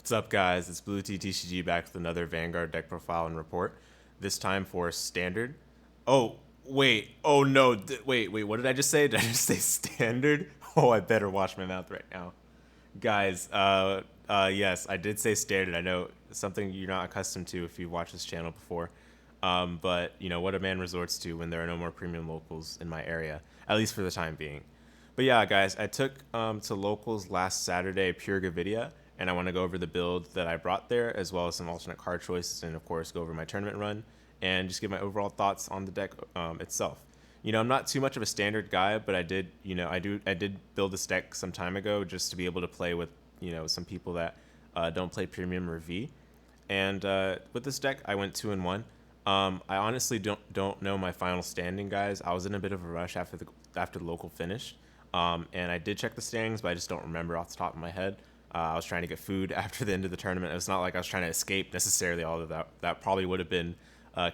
What's up, guys? It's bluetea-TCG back with another Vanguard deck profile and report. This time for standard. Oh, wait. Oh, no. Wait. What did I just say? Did I just say standard? Oh, I better watch my mouth right now. Guys, yes, I did say standard. I know something you're not accustomed to if you've watched this channel before. But, you know, what a man resorts to when there are no more premium locals in my area, at least for the time being. But yeah, guys, I took to locals last Saturday, Pure Gravidia, and I want to go over the build that I brought there, as well as some alternate card choices, and of course, go over my tournament run, and just give my overall thoughts on the deck itself. You know, I'm not too much of a standard guy, but I did build this deck some time ago just to be able to play with, you know, some people that don't play premium or V. And with this deck, I went 2-1. I honestly don't know my final standing, guys. I was in a bit of a rush after the local finished. And I did check the standings, but I just don't remember off the top of my head. I was trying to get food after the end of the tournament. It's not like I was trying to escape necessarily, all of that. That probably would have been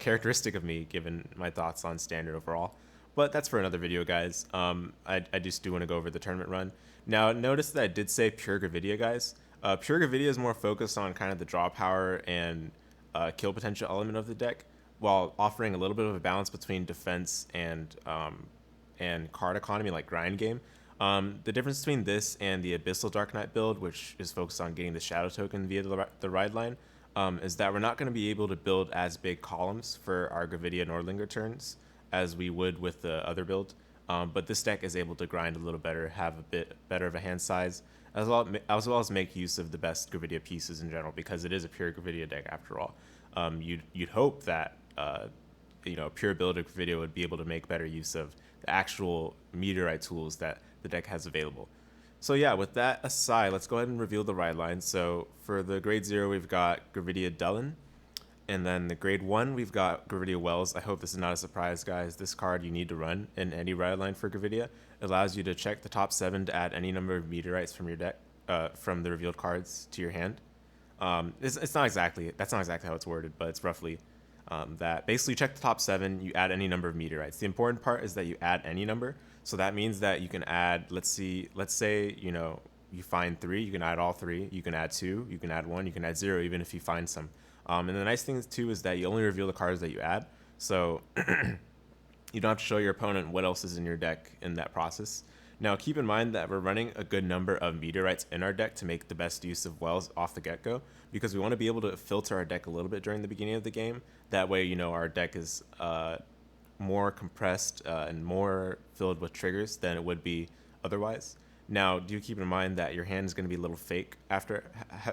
characteristic of me, given my thoughts on standard overall. But that's for another video, guys. I just do want to go over the tournament run. Now, notice that I did say Pure Gravidia, guys. Pure Gravidia is more focused on kind of the draw power and kill potential element of the deck, while offering a little bit of a balance between defense and card economy, like grind game. The difference between this and the Abyssal Dark Knight build, which is focused on getting the Shadow token via the ride line, is that we're not going to be able to build as big columns for our Gravidia Nordlinger turns as we would with the other build. But this deck is able to grind a little better, have a bit better of a hand size, as well as make use of the best Gravidia pieces in general, because it is a pure Gravidia deck after all. You'd hope that you know, a pure build of Gravidia would be able to make better use of the actual Meteorite tools that the deck has available. So yeah, with that aside, let's go ahead and reveal the ride line. So for the grade 0, we've got Gravidia Dellen. And then the grade 1, we've got Gravidia Wells. I hope this is not a surprise, guys. This card you need to run in any ride line for Gravidia. It allows you to check the top 7 to add any number of Meteorites from your deck, from the revealed cards to your hand. That's not exactly how it's worded, but it's roughly that. Basically, check the top 7, you add any number of Meteorites. The important part is that you add any number. So that means that you can add, let's say, you know, you find 3, you can add all 3, you can add 2, you can add 1, you can add 0, even if you find some. And the nice thing too is that you only reveal the cards that you add, so you don't have to show your opponent what else is in your deck in that process. Now, keep in mind that we're running a good number of Meteorites in our deck to make the best use of Wells off the get-go, because we want to be able to filter our deck a little bit during the beginning of the game. That way, you know, our deck is more compressed and more filled with triggers than it would be otherwise. Now, do keep in mind that your hand is going to be a little fake after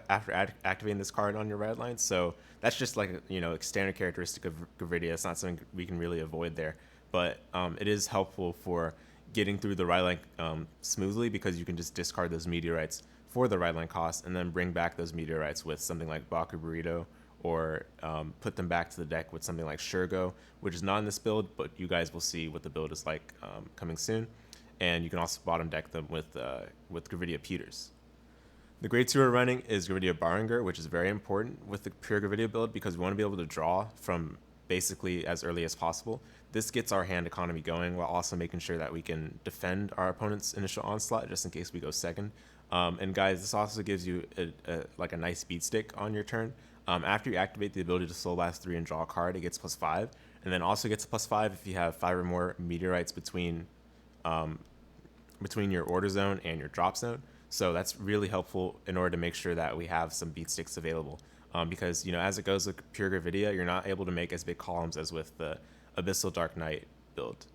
activating this card on your red line. So that's just like, you know, a standard characteristic of Gravidia. It's not something we can really avoid there. But it is helpful for getting through the ride line smoothly, because you can just discard those Meteorites for the ride line cost and then bring back those Meteorites with something like Bacubirito, or put them back to the deck with something like Shergo, which is not in this build, but you guys will see what the build is like coming soon. And you can also bottom deck them with Gravidia Peters. The grade 2 we're running is Gravidia Barringer, which is very important with the pure Gravidia build, because we want to be able to draw from basically as early as possible. This gets our hand economy going, while also making sure that we can defend our opponent's initial onslaught just in case we go second. And guys, this also gives you a nice beat stick on your turn. After you activate the ability to Soul Blast 3 and draw a card, it gets +5, and then also gets +5 if you have 5 or more Meteorites between your order zone and your drop zone. So that's really helpful in order to make sure that we have some beat sticks available. Because, you know, as it goes with Pure Gravidia, you're not able to make as big columns as with the Abyssal Dark Knight build.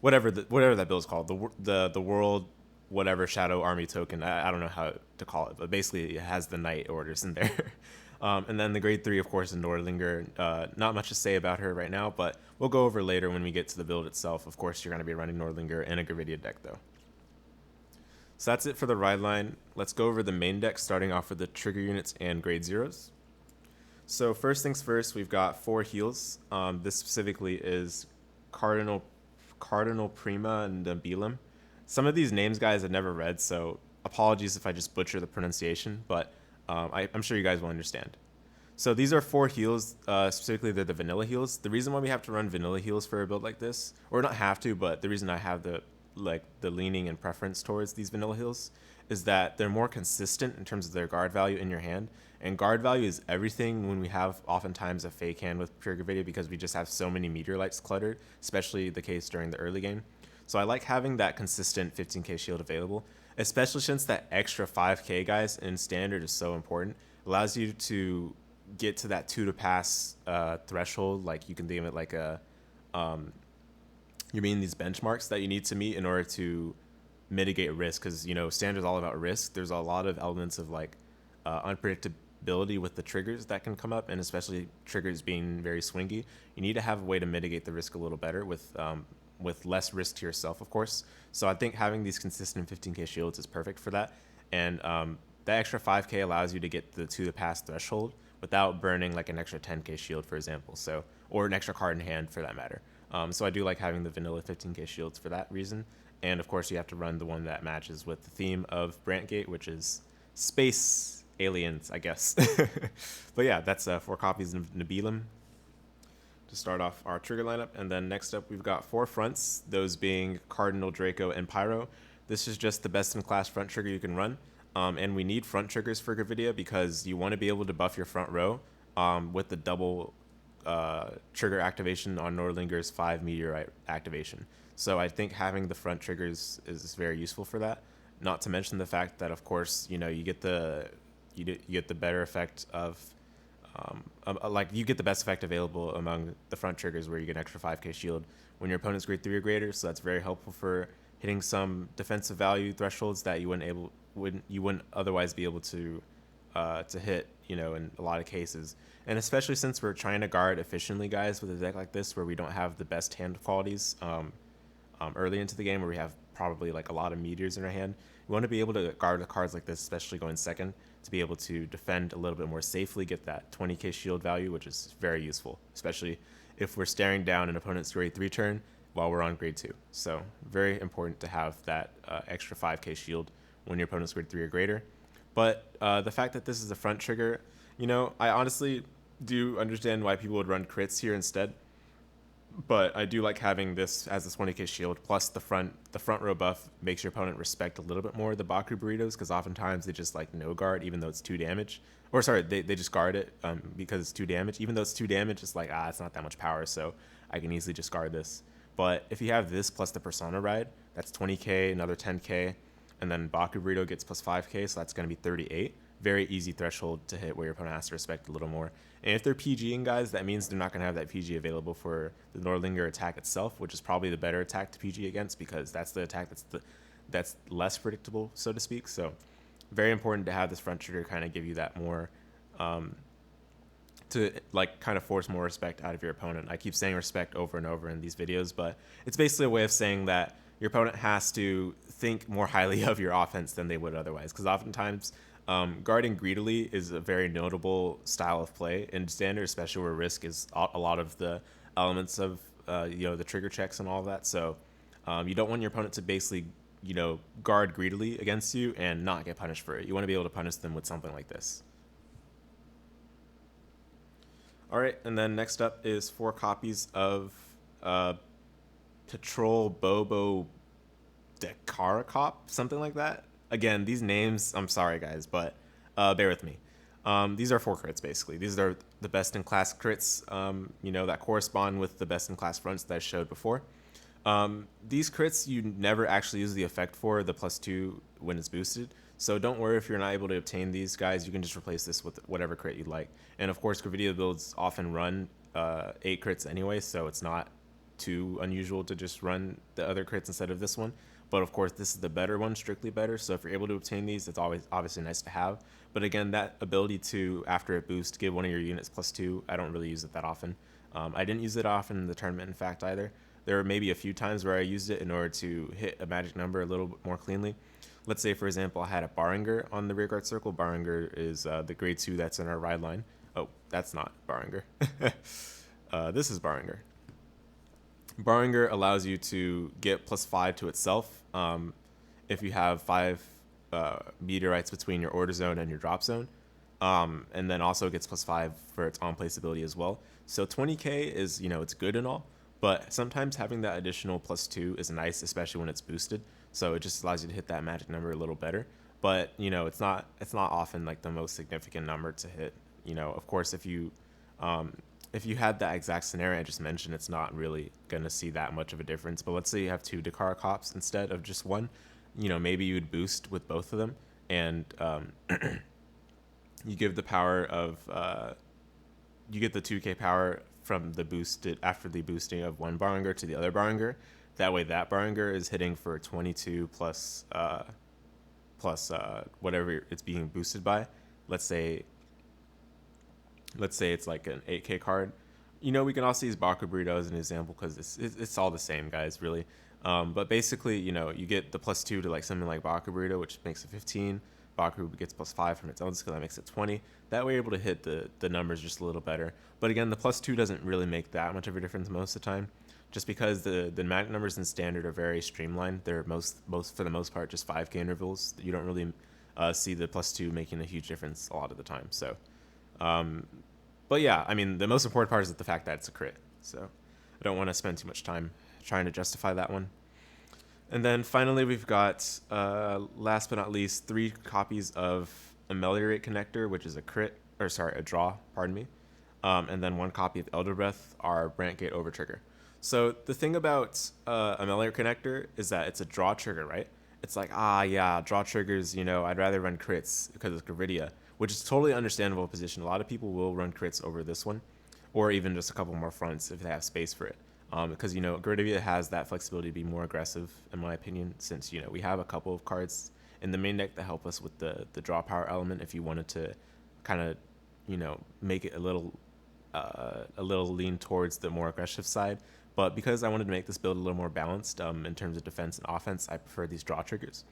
Whatever that build is called, the world whatever Shadow Army token. I don't know how to call it, but basically it has the Knight orders in there. And then the grade 3, of course, is Nordlinger. Not much to say about her right now, but we'll go over later when we get to the build itself. Of course, you're going to be running Nordlinger in a Gravidia deck, though. So that's it for the ride line. Let's go over the main deck, starting off with the trigger units and grade 0s. So first things first, we've got 4 heals. This specifically is Cardinal Prima and Nabilem. Some of these names, guys, I've never read, so apologies if I just butcher the pronunciation, but I'm sure you guys will understand. So these are 4 heals, specifically they're the vanilla heals. The reason why we have to run vanilla heals for a build like this, or not have to, but the reason I have the leaning and preference towards these vanilla heals, is that they're more consistent in terms of their guard value in your hand. And guard value is everything when we have oftentimes a fake hand with Pure Gravidia, because we just have so many Meteorites cluttered, especially the case during the early game. So I like having that consistent 15k shield available, especially since that extra 5k, guys, in standard is so important. It allows you to get to that 2 to pass threshold. Like, you can think of it like a you mean these benchmarks that you need to meet in order to mitigate risk, because, you know, standard is all about risk. There's a lot of elements of like unpredictability with the triggers that can come up, and especially triggers being very swingy. You need to have a way to mitigate the risk a little better with less risk to yourself, of course. So I think having these consistent 15k shields is perfect for that. And that extra 5k allows you to get the 2 to pass threshold without burning like an extra 10k shield, for example, so, or an extra card in hand for that matter. So I do like having the vanilla 15k shields for that reason. And of course, you have to run the one that matches with the theme of Brandt Gate, which is space aliens, I guess. But yeah, that's 4 copies of Nabilem to start off our trigger lineup. And then next up, we've got 4 fronts, those being Cardinal Draco and Enpyro. This is just the best in class front trigger you can run. And we need front triggers for Gravidia because you want to be able to buff your front row with the double trigger activation on Nordlinger's 5 Meteorite activation. So I think having the front triggers is very useful for that. Not to mention the fact that, of course, you know, you get the better effect of like, you get the best effect available among the front triggers, where you get an extra 5k shield when your opponent's grade 3 or greater. So that's very helpful for hitting some defensive value thresholds that you wouldn't otherwise be able to hit, you know, in a lot of cases. And especially since we're trying to guard efficiently, guys, with a deck like this where we don't have the best hand qualities early into the game, where we have probably like a lot of meteors in our hand. We want to be able to guard the cards like this, especially going second, to be able to defend a little bit more safely, get that 20k shield value, which is very useful, especially if we're staring down an opponent's grade 3 turn while we're on grade 2. So very important to have that extra 5k shield when your opponent's grade 3 or greater. But the fact that this is a front trigger, you know, I honestly do understand why people would run crits here instead. But I do like having this as a 20k shield, plus the front row buff makes your opponent respect a little bit more the Bacubiritos, because oftentimes they just like no guard even though it's 2 damage. Or sorry, they just guard it because it's 2 damage. Even though it's 2 damage, it's like, it's not that much power, so I can easily just guard this. But if you have this plus the Persona ride, that's 20k, another 10k, and then Bacubirito gets plus 5k, so that's going to be 38. Very easy threshold to hit where your opponent has to respect a little more. And if they're PGing, guys, that means they're not going to have that PG available for the Nordlinger attack itself, which is probably the better attack to PG against, because that's the attack that's less predictable, so to speak. So very important to have this front trigger kind of give you that more to like kind of force more respect out of your opponent. I keep saying respect over and over in these videos, but it's basically a way of saying that your opponent has to think more highly of your offense than they would otherwise, because oftentimes guarding greedily is a very notable style of play in standard, especially where risk is a lot of the elements of you know, the trigger checks and all of that. So you don't want your opponent to basically, you know, guard greedily against you and not get punished for it. You want to be able to punish them with something like this. All right, and then next up is 4 copies of Patrol Bobo Dekarcop, something like that. Again, these names, I'm sorry, guys, but bear with me. These are 4 crits, basically. These are the best-in-class crits, you know, that correspond with the best-in-class fronts that I showed before. These crits, you never actually use the effect for, the +2 when it's boosted. So don't worry if you're not able to obtain these, guys. You can just replace this with whatever crit you'd like. And, of course, Gravidia builds often run 8 crits anyway, so it's not too unusual to just run the other crits instead of this one. But of course, this is the better one, strictly better. So if you're able to obtain these, it's always obviously nice to have. But again, that ability to, after a boost, give one of your units +2, I don't really use it that often. I didn't use it often in the tournament, in fact, either. There were maybe a few times where I used it in order to hit a magic number a little bit more cleanly. Let's say, for example, I had a Barringer on the rearguard circle. Barringer is the grade 2 that's in our ride line. Oh, that's not Barringer. This is Barringer. Barringer allows you to get +5 to itself if you have 5 meteorites between your order zone and your drop zone, and then also gets +5 for its on-place ability as well. So 20k is, you know, it's good and all, but sometimes having that additional +2 is nice, especially when it's boosted. So it just allows you to hit that magic number a little better. but you know, it's not often like the most significant number to hit. You know, of course, if you had that exact scenario I just mentioned, it's not really gonna see that much of a difference. But let's say you have two Dekarcops instead of just one. You know, maybe you would boost with both of them, and you give the power of you get the 2k power from the boosted after the boosting of one Barringer to the other Barringer. That way, that Barringer is hitting for 22 plus whatever it's being boosted by. Let's say it's like an 8k card. You know, we can also use Bacubirito as an example because it's all the same, guys, really. But basically, you know, you get the +2 to like something like Bacubirito, which makes it 15. Baku gets +5 from its own skill, that makes it 20. That way, you're able to hit the numbers just a little better. But again, the +2 doesn't really make that much of a difference most of the time, just because the magic numbers in standard are very streamlined. They're most for the most part just 5k intervals. You don't really see the +2 making a huge difference a lot of the time. So, but yeah, I mean, the most important part is the fact that it's a crit. So I don't want to spend too much time trying to justify that one. And then finally, we've got, last but not least, 3 copies of Ameliorate Connector, which is a draw, pardon me. And then 1 copy of Eldobreath, our Brandt Gate Overtrigger. So the thing about Ameliorate Connector is that it's a draw trigger, right? It's like, yeah, draw triggers, you know, I'd rather run crits because it's Gravidia, which is totally understandable position. A lot of people will run crits over this one, or even just a couple more fronts if they have space for it. Because, you know, Gravidia has that flexibility to be more aggressive, in my opinion, since, you know, we have a couple of cards in the main deck that help us with the draw power element if you wanted to kind of, you know, make it a little lean towards the more aggressive side. But because I wanted to make this build a little more balanced in terms of defense and offense, I prefer these draw triggers.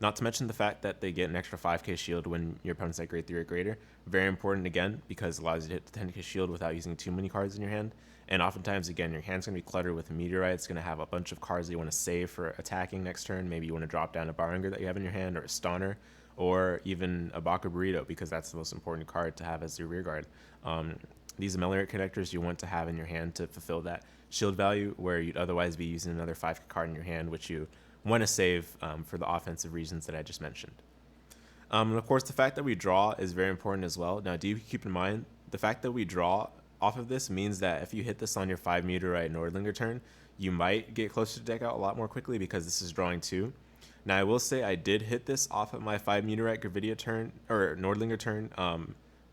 Not to mention the fact that they get an extra 5k shield when your opponent's at grade 3 or greater. Very important, again, because it allows you to hit the 10k shield without using too many cards in your hand. And oftentimes, again, your hand's going to be cluttered with Meteorites. It's going to have a bunch of cards that you want to save for attacking next turn. Maybe you want to drop down a Barringer that you have in your hand, or a Stunner, or even a Bacubirito, because that's the most important card to have as your rear guard. These Ameliorate Connectors you want to have in your hand to fulfill that shield value, where you'd otherwise be using another 5 card in your hand, which you want to save for the offensive reasons that I just mentioned. And of course, the fact that we draw is very important as well. Now, do keep in mind, the fact that we draw off of this means that if you hit this on your 5 Meteorite Nordlinger turn, you might get closer to deck out a lot more quickly because this is drawing 2. Now, I will say I did hit this off of my 5 Meteorite Gravidia turn, or Nordlinger turn,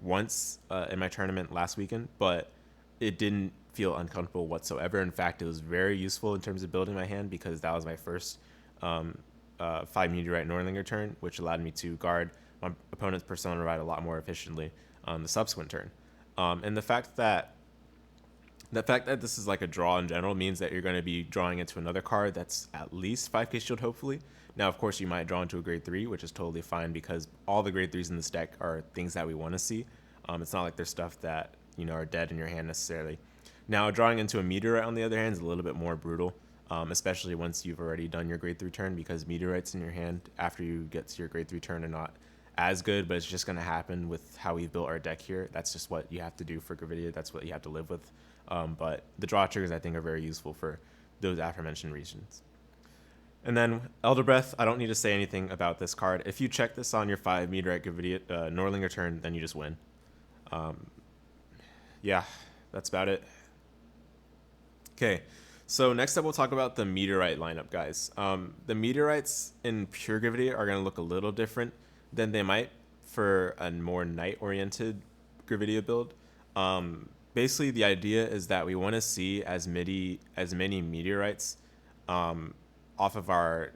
once in my tournament last weekend, but it didn't feel uncomfortable whatsoever. In fact, it was very useful in terms of building my hand because that was my first 5 Meteorite Nordlinger turn, which allowed me to guard my opponent's Persona Ride a lot more efficiently on the subsequent turn. And the fact that this is like a draw in general means that you're going to be drawing into another card that's at least 5k shield, hopefully. Now, of course, you might draw into a grade 3, which is totally fine because all the grade 3s in this deck are things that we want to see. It's not like there's stuff that, you know, are dead in your hand necessarily. Now, drawing into a Meteorite, on the other hand, is a little bit more brutal, especially once you've already done your grade 3 turn, because Meteorites in your hand after you get to your grade 3 turn are not as good, but it's just going to happen with how we've built our deck here. That's just what you have to do for Gravidia. That's what you have to live with. But the draw triggers, I think, are very useful for those aforementioned reasons. And then Eldobreath, I don't need to say anything about this card. If you check this on your 5 Meteorite Gravidia Nordlinger turn, then you just win. Yeah, that's about it. Okay, so next up we'll talk about the Meteorite lineup, guys. The Meteorites in Pure Gravidia are going to look a little different than they might for a more knight-oriented Gravidia build. Basically, the idea is that we want to see as many Meteorites off of our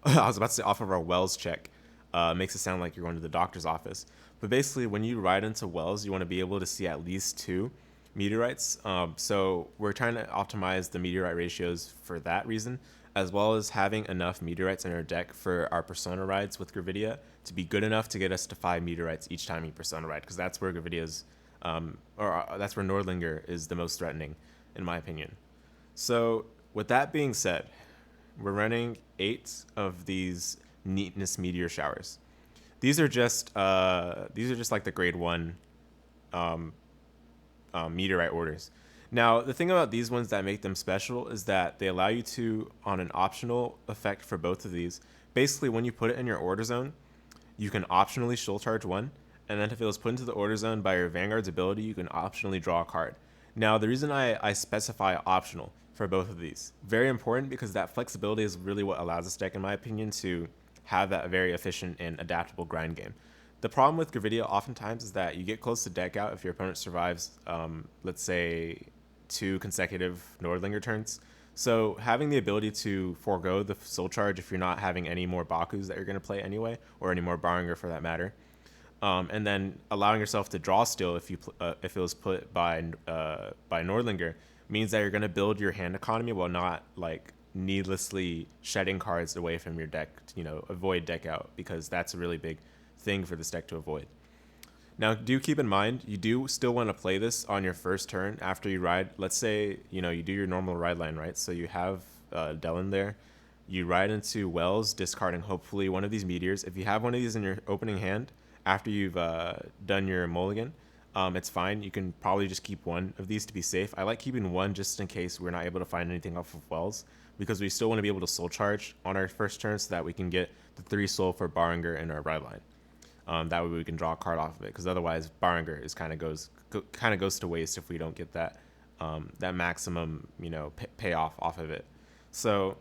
off of our Wells check. Makes it sound like you're going to the doctor's office. But basically, when you ride into Wells, you want to be able to see at least 2 Meteorites. So we're trying to optimize the Meteorite ratios for that reason, as well as having enough Meteorites in our deck for our Persona Rides with Gravidia to be good enough to get us to 5 Meteorites each time we Persona Ride, because that's where Gravidia's, that's where Nordlinger is the most threatening, in my opinion. So with that being said, we're running 8 of these Neatness Meteor Showers. These are just like the grade 1 Meteorite orders. Now, the thing about these ones that make them special is that they allow you to, on an optional effect for both of these, basically when you put it in your order zone, you can optionally soul charge one, and then if it was put into the order zone by your Vanguard's ability, you can optionally draw a card. Now, the reason I specify optional for both of these, very important, because that flexibility is really what allows this deck, in my opinion, to have that very efficient and adaptable grind game. The problem with Gravidia oftentimes is that you get close to deck out if your opponent survives, let's say, 2 consecutive Nordlinger turns. So having the ability to forego the soul charge if you're not having any more Bakus that you're going to play anyway, or any more Barringer for that matter, and then allowing yourself to draw still if it was put by Nordlinger, means that you're going to build your hand economy while not like needlessly shedding cards away from your deck, avoid deck out, because that's a really big thing for this deck to avoid. Now, do keep in mind, you do still want to play this on your first turn after you ride. Let's say, you do your normal ride line, right? So you have Dylan there. You ride into Wells, discarding hopefully one of these meteors. If you have one of these in your opening hand after you've done your mulligan, it's fine. You can probably just keep one of these to be safe. I like keeping one just in case we're not able to find anything off of Wells, because we still want to be able to soul charge on our first turn so that we can get the 3 soul for Barringer in our ride line. That way we can draw a card off of it, because otherwise Barringer kind of goes to waste if we don't get that maximum payoff off of it. So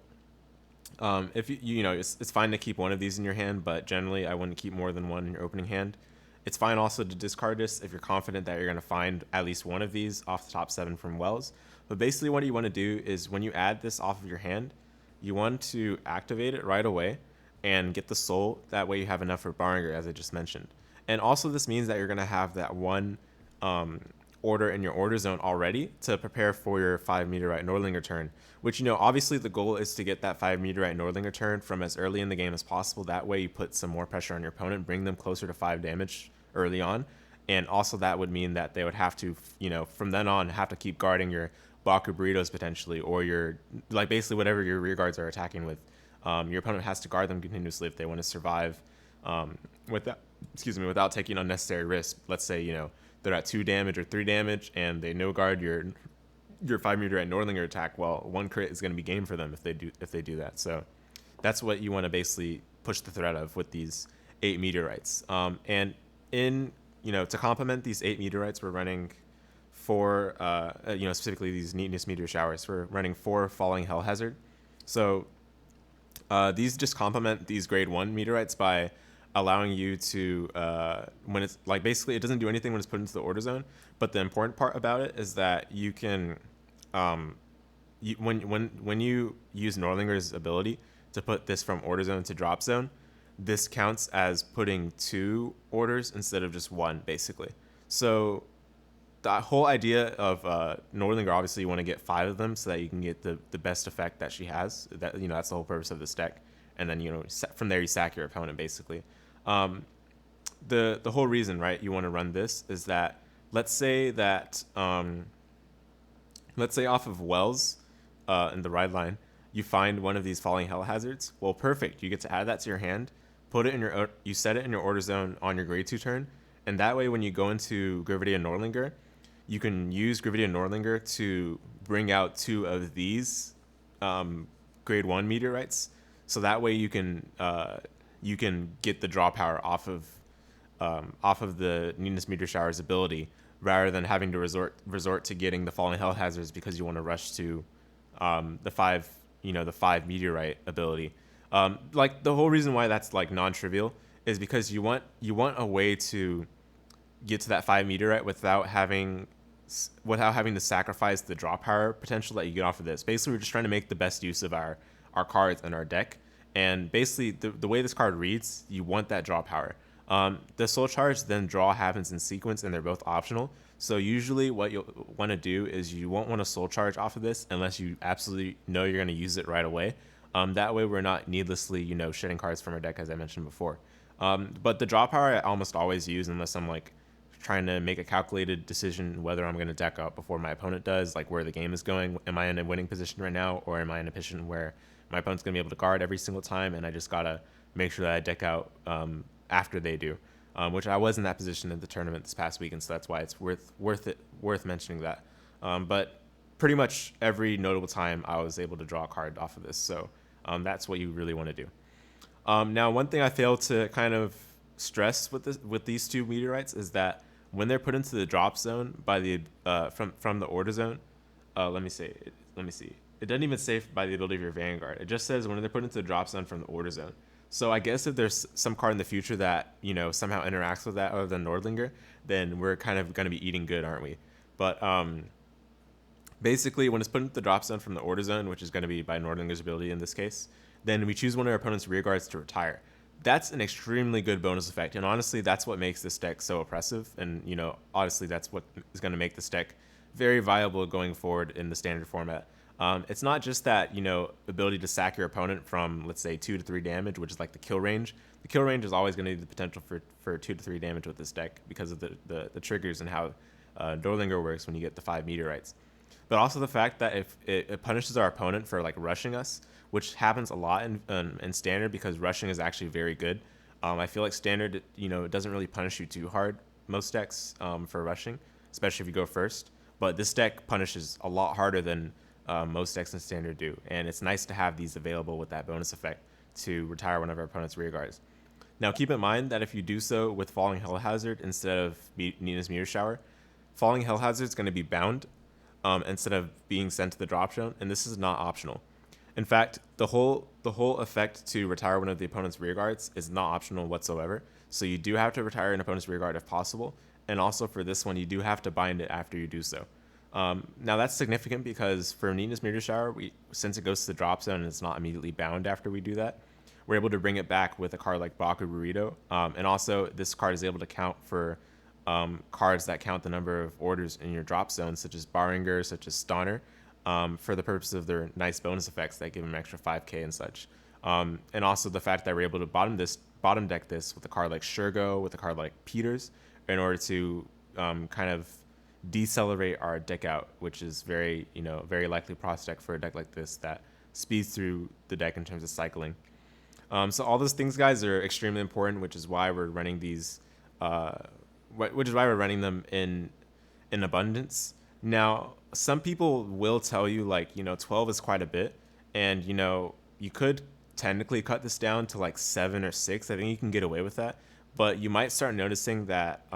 if it's fine to keep one of these in your hand, but generally I wouldn't keep more than one in your opening hand. It's fine also to discard this if you're confident that you're going to find at least one of these off the top 7 from Wells. But basically what you want to do is when you add this off of your hand, you want to activate it right away and get the soul. That way you have enough for Barringer, as I just mentioned. And also this means that you're going to have that one order in your order zone already to prepare for your 5 Meteorite Nordlinger turn, which, obviously the goal is to get that 5 Meteorite Nordlinger turn from as early in the game as possible. That way you put some more pressure on your opponent, bring them closer to 5 damage early on. And also that would mean that they would have to, from then on, have to keep guarding your Bacubiritos potentially, or your, like, basically whatever your rear guards are attacking with. Your opponent has to guard them continuously if they want to survive without taking unnecessary risk. Let's say, they're at 2 damage or 3 damage and they no guard your 5 Meteorite Nordlinger attack. Well, 1 crit is going to be game for them if they do that. So that's what you want to basically push the threat of with these 8 Meteorites. And to complement these 8 Meteorites, we're running 4, specifically these Neatness Meteor Showers. We're running 4 Falling Hellhazard. So these just complement these grade 1 Meteorites by allowing you to, when it's like, basically it doesn't do anything when it's put into the order zone, but the important part about it is that you can, when you use Nordlinger's ability to put this from order zone to drop zone, this counts as putting 2 orders instead of just 1, basically. So the whole idea of Nordlinger, obviously you want to get 5 of them so that you can get the best effect that she has. That that's the whole purpose of this deck. And then from there you sack your opponent, basically. The whole reason, right, you want to run this is that let's say off of Wells in the ride line you find one of these Falling Hellhazards. Well, perfect. You get to add that to your hand, put it in you set it in your order zone on your grade 2 turn, and that way when you go into Gravidia Nordlinger, you can use Gravidia Nordlinger to bring out 2 of these grade 1 Meteorites. So that way you can get the draw power off of the Neatness Meteor Shower's ability, rather than having to resort to getting the Falling Hellhazards because you want to rush to the 5 Meteorite ability. Like the whole reason why that's like non-trivial is because you want a way to get to that 5 Meteorite without having to sacrifice the draw power potential that you get off of this. Basically, we're just trying to make the best use of our cards in our deck. And basically, the way this card reads, you want that draw power. The soul charge, then draw happens in sequence, and they're both optional. So usually what you'll want to do is you won't want to soul charge off of this unless you absolutely know you're going to use it right away. That way we're not needlessly, shedding cards from our deck, as I mentioned before. But the draw power I almost always use unless I'm like trying to make a calculated decision whether I'm going to deck up before my opponent does, like where the game is going. Am I in a winning position right now, or am I in a position where my opponent's going to be able to guard every single time and I just got to make sure that I deck out after they do, which I was in that position in the tournament this past weekend, so that's why it's worth mentioning that. But pretty much every notable time I was able to draw a card off of this, so that's what you really want to do. Now, one thing I failed to kind of stress with these two meteorites is that when they're put into the drop zone by the from the order zone, let me see. It doesn't even say by the ability of your Vanguard. It just says when they're put into the drop zone from the order zone. So I guess if there's some card in the future that, you know, somehow interacts with that other than Nordlinger, then we're kind of going to be eating good, aren't we? But basically, when it's put into the drop zone from the order zone, which is going to be by Nordlinger's ability in this case, then we choose one of our opponent's rear guards to retire. That's an extremely good bonus effect, and honestly, that's what makes this deck so oppressive. And, you know, obviously, that's what is going to make this deck very viable going forward in the standard format. It's not just that, you know, ability to sack your opponent from, let's say, 2 to 3 damage, which is like the kill range. The kill range is always going to be the potential for 2 to 3 damage with this deck because of the triggers and how Nordlinger works when you get the 5 meteorites. But also the fact that if it punishes our opponent for like rushing us, which happens a lot in standard because rushing is actually very good. I feel like standard, you know, it doesn't really punish you too hard, most decks, for rushing, especially if you go first. But this deck punishes a lot harder than most decks in standard do, and it's nice to have these available with that bonus effect to retire one of our opponent's rear guards. Now keep in mind that if you do so with Falling Hellhazard instead of Neatness Meteor Shower, Falling Hellhazard is going to be bound instead of being sent to the drop zone, and this is not optional. In fact, the whole effect to retire one of the opponent's rear guards is not optional whatsoever. So you do have to retire an opponent's rear guard if possible, and also for this one, you do have to bind it after you do so. Now that's significant because for Neatness Meteor Shower, since it goes to the drop zone and it's not immediately bound after we do that, we're able to bring it back with a card like Bacubirito. And also this card is able to count for cards that count the number of orders in your drop zone, such as Barringer, such as Stunner, for the purpose of their nice bonus effects that give them extra 5k and such. And also the fact that we're able to bottom deck this with a card like Shergo, with a card like Peters, in order to kind of decelerate our deck out, which is very likely prospect for a deck like this that speeds through the deck in terms of cycling. So all those things, guys, are extremely important, which is why we're running these, which is why we're running them in abundance. Now, some people will tell you, like, 12 is quite a bit, and you could technically cut this down to like 7 or 6. I think you can get away with that, but you might start noticing that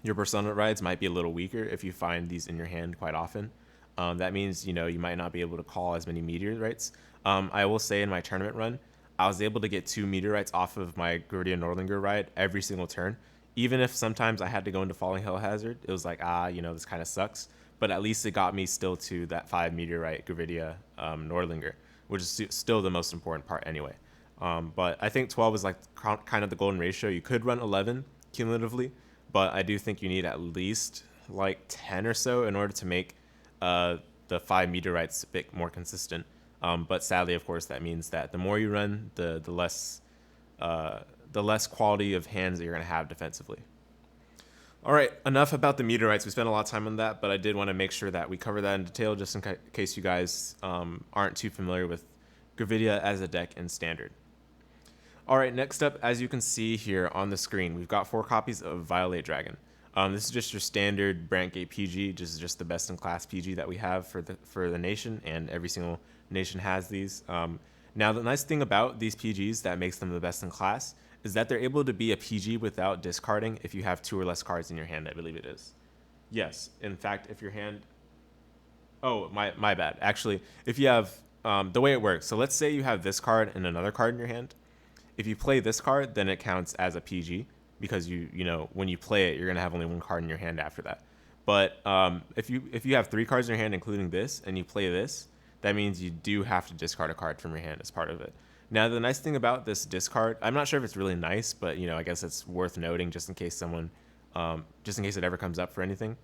your persona rides might be a little weaker if you find these in your hand quite often. That means, you might not be able to call as many Meteorites. I will say in my tournament run, I was able to get 2 Meteorites off of my Gravidia Nordlinger ride every single turn. Even if sometimes I had to go into Falling Hellhazard, it was like, this kind of sucks. But at least it got me still to that 5 Meteorite Gravidia Nordlinger, which is still the most important part anyway. But I think 12 is like kind of the golden ratio. You could run 11 cumulatively, but I do think you need at least like 10 or so in order to make the 5 Meteorites a bit more consistent. But sadly, of course, that means that the more you run, the less quality of hands that you're going to have defensively. All right, enough about the Meteorites. We spent a lot of time on that, but I did want to make sure that we cover that in detail just in case you guys aren't too familiar with Gravidia as a deck in Standard. All right, next up, as you can see here on the screen, we've got 4 copies of Violate Dragon. This is just your standard Brandt Gate PG, just the best-in-class PG that we have for the nation, and every single nation has these. Now, the nice thing about these PGs that makes them the best in class is that they're able to be a PG without discarding if you have 2 or less cards in your hand, I believe it is. Yes, in fact, if your hand... Oh, my bad. Actually, if you have... the way it works, so let's say you have this card and another card in your hand. If you play this card, then it counts as a PG because when you play it, you're going to have only 1 card in your hand after that. But if you have 3 cards in your hand, including this, and you play this, that means you do have to discard a card from your hand as part of it. Now, the nice thing about this discard, I'm not sure if it's really nice, but I guess it's worth noting just in case it ever comes up for anything.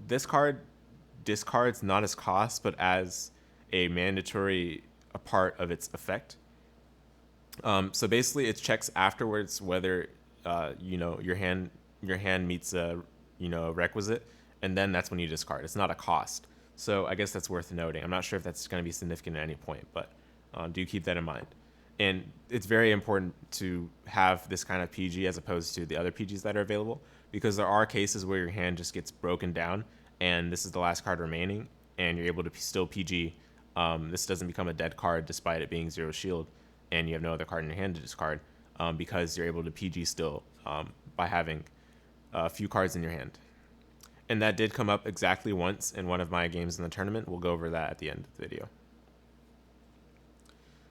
This card discards not as cost, but as a mandatory part of its effect. So basically, it checks afterwards whether your hand meets a requisite, and then that's when you discard. It's not a cost. So I guess that's worth noting. I'm not sure if that's going to be significant at any point, but do keep that in mind. And it's very important to have this kind of PG as opposed to the other PGs that are available, because there are cases where your hand just gets broken down and this is the last card remaining and you're able to still PG. This doesn't become a dead card despite it being 0 shield and you have no other card in your hand to discard. because you're able to PG still by having a few cards in your hand. And that did come up exactly once in one of my games in the tournament. We'll go over that at the end of the video.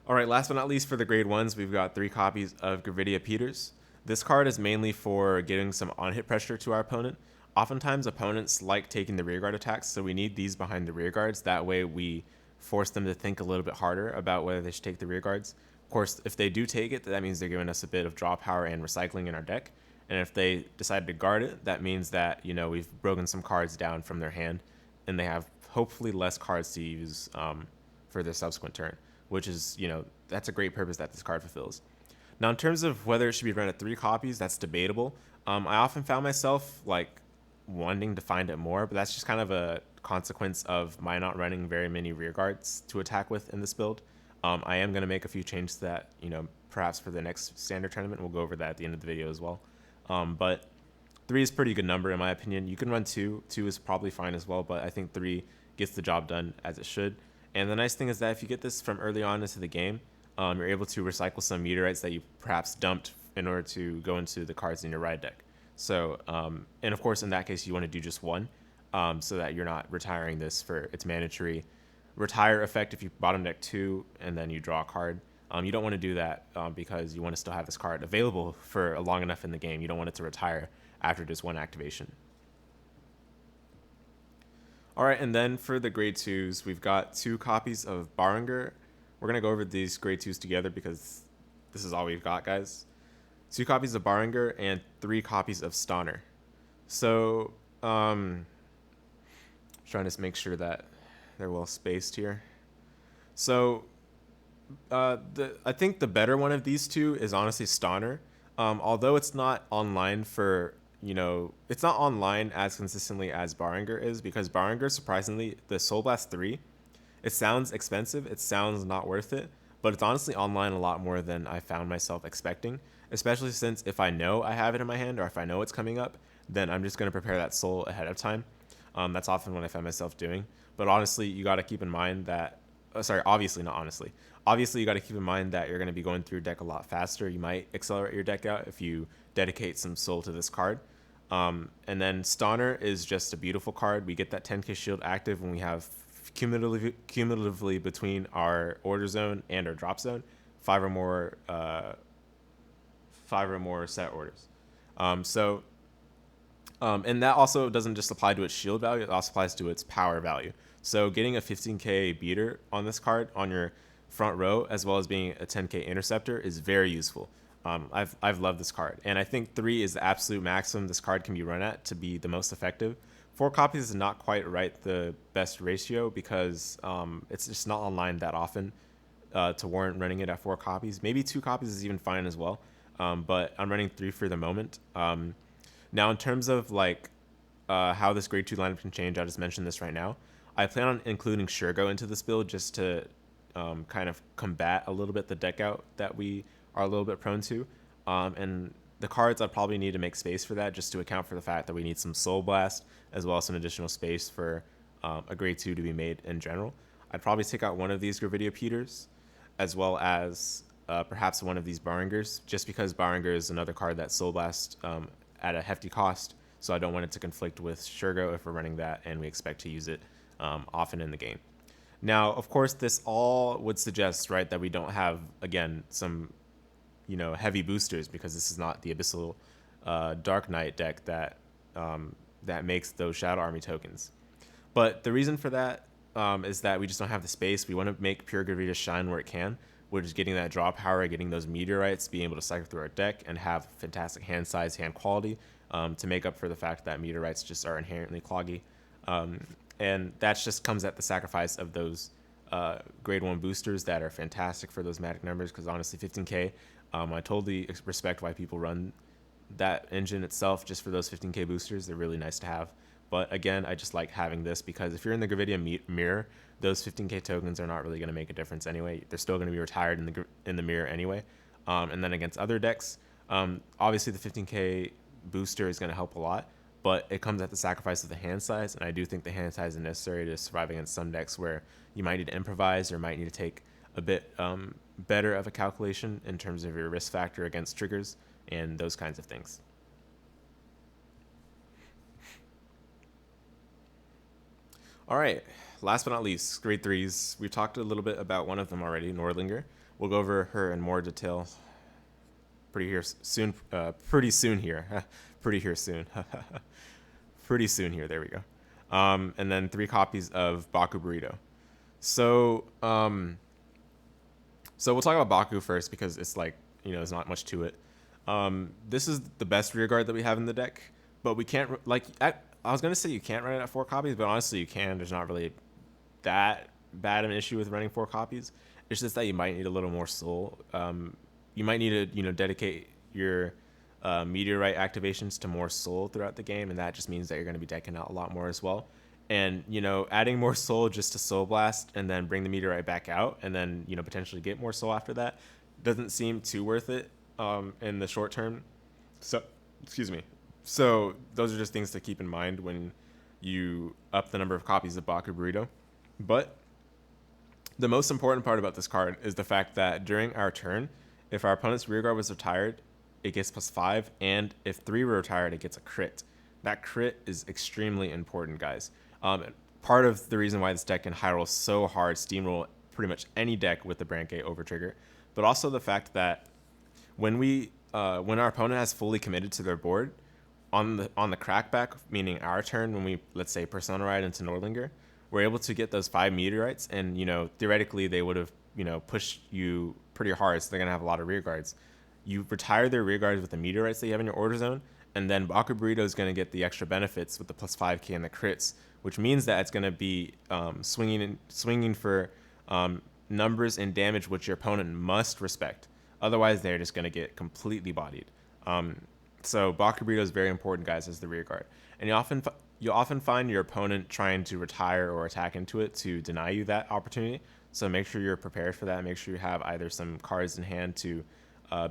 All right, last but not least for the grade 1s, we've got 3 copies of Gravidia Peters. This card is mainly for getting some on-hit pressure to our opponent. Oftentimes, opponents like taking the rearguard attacks, so we need these behind the rearguards. That way, we force them to think a little bit harder about whether they should take the rearguards. Of course, if they do take it, that means they're giving us a bit of draw power and recycling in our deck. And if they decide to guard it, that means that, you know, we've broken some cards down from their hand, and they have hopefully less cards to use for their subsequent turn, which is, you know, that's a great purpose that this card fulfills. Now, in terms of whether it should be run at 3 copies, that's debatable. I often found myself like wanting to find it more, but that's just kind of a consequence of my not running very many rearguards to attack with in this build. I am going to make a few changes to that, you know, perhaps for the next standard tournament. We'll go over that at the end of the video as well. But 3 is a pretty good number in my opinion. You can run 2. 2 is probably fine as well, but I think 3 gets the job done as it should. And the nice thing is that if you get this from early on into the game, you're able to recycle some Meteorites that you perhaps dumped in order to go into the cards in your ride deck. So, and of course, in that case, you want to do just 1 so that you're not retiring this for its mandatory retire effect if you bottom deck 2 and then you draw a card. You don't want to do that because you want to still have this card available for long enough in the game. You don't want it to retire after just 1 activation. All right, and then for the grade 2s, we've got 2 copies of Barringer. We're going to go over these grade 2s together because this is all we've got, guys. 2 copies of Barringer and 3 copies of Stonner. So, trying to make sure that they're well spaced here. So, I think the better one of these 2 is honestly Stonner. Although it's not online for, you know, it's not online as consistently as Barringer is, because Barringer, surprisingly, the Soul Blast 3, it sounds expensive, it sounds not worth it, but it's honestly online a lot more than I found myself expecting, especially since if I know I have it in my hand or if I know it's coming up, then I'm just going to prepare that soul ahead of time. That's often what I find myself doing. But honestly, you got to keep in mind that, obviously you got to keep in mind that you're going to be going through your deck a lot faster. You might accelerate your deck out if you dedicate some soul to this card. And then Stonner is just a beautiful card. We get that 10k shield active when we have cumulatively between our order zone and our drop zone 5 or more set orders. And that also doesn't just apply to its shield value, it also applies to its power value. So getting a 15k beater on this card on your front row, as well as being a 10k interceptor, is very useful. I've loved this card, and I think 3 is the absolute maximum this card can be run at to be the most effective. 4 copies is not quite the best ratio because it's just not online that often to warrant running it at 4 copies. Maybe 2 copies is even fine as well, but I'm running 3 for the moment. Now, in terms of how this grade 2 lineup can change, I'll just mention this right now. I plan on including Shurgo into this build just to kind of combat a little bit the deck out that we are a little bit prone to. And the cards, I'd probably need to make space for that just to account for the fact that we need some Soul Blast as well as some additional space for a grade 2 to be made in general. I'd probably take out one of these Gravidia Peters as well as perhaps one of these Barringers, just because Barringer is another card that Soul Blast at a hefty cost, so I don't want it to conflict with Shurgo if we're running that and we expect to use it often in the game. Now, of course, this all would suggest, right, that we don't have, again, some, you know, heavy boosters, because this is not the Abyssal Dark Knight deck that that makes those Shadow Army tokens. But the reason for that is that we just don't have the space. We want to make Pure Gravidia shine where it can, which is getting that draw power, getting those Meteorites, being able to cycle through our deck and have fantastic hand size, hand quality to make up for the fact that Meteorites just are inherently cloggy. And that just comes at the sacrifice of those grade 1 boosters that are fantastic for those magic numbers, because honestly, 15k, I totally respect why people run that engine itself just for those 15k boosters. They're really nice to have. But again, I just like having this because if you're in the Gravidia mirror, those 15k tokens are not really going to make a difference anyway. They're still going to be retired in the mirror anyway. And then against other decks, obviously the 15k booster is going to help a lot, but it comes at the sacrifice of the hand size, and I do think the hand size is necessary to survive against some decks where you might need to improvise or might need to take a bit better of a calculation in terms of your risk factor against triggers and those kinds of things. All right, last but not least, grade 3s. We talked a little bit about one of them already, Nordlinger. We'll go over her in more detail pretty soon here. Pretty soon here. Pretty soon here. There we go. And then 3 copies of Bacubirito. So we'll talk about Baku first because it's like, there's not much to it. This is the best rear guard that we have in the deck, but we can't, I was going to say you can't run it at 4 copies, but honestly you can. There's not really that bad of an issue with running 4 copies. It's just that you might need a little more soul. You might need to, dedicate your Meteorite activations to more soul throughout the game, and that just means that you're going to be decking out a lot more as well. And, adding more soul just to soul blast and then bring the Meteorite back out and then, potentially get more soul after that doesn't seem too worth it in the short term. So, excuse me. So those are just things to keep in mind when you up the number of copies of Bacubirito. But the most important part about this card is the fact that during our turn, if our opponent's rearguard was retired, it gets +5, and if 3 were retired, it gets a crit. That crit is extremely important, guys. Part of the reason why this deck can high roll so hard, steamroll pretty much any deck with the Brandt over trigger, but also the fact that when our opponent has fully committed to their board, on the crackback, meaning our turn, when we, let's say, Persona Ride into Nordlinger, we're able to get those 5 Meteorites, and, theoretically they would have, pushed you pretty hard, so they're going to have a lot of rear guards. You retire their rear guards with the Meteorites that you have in your order zone, and then Bacubirito is going to get the extra benefits with the +5k and the crits, which means that it's going to be swinging for numbers and damage which your opponent must respect. Otherwise, they're just going to get completely bodied. So Bacubirito is very important, guys, as the rear guard. And you'll often find your opponent trying to retire or attack into it to deny you that opportunity. So make sure you're prepared for that. Make sure you have either some cards in hand to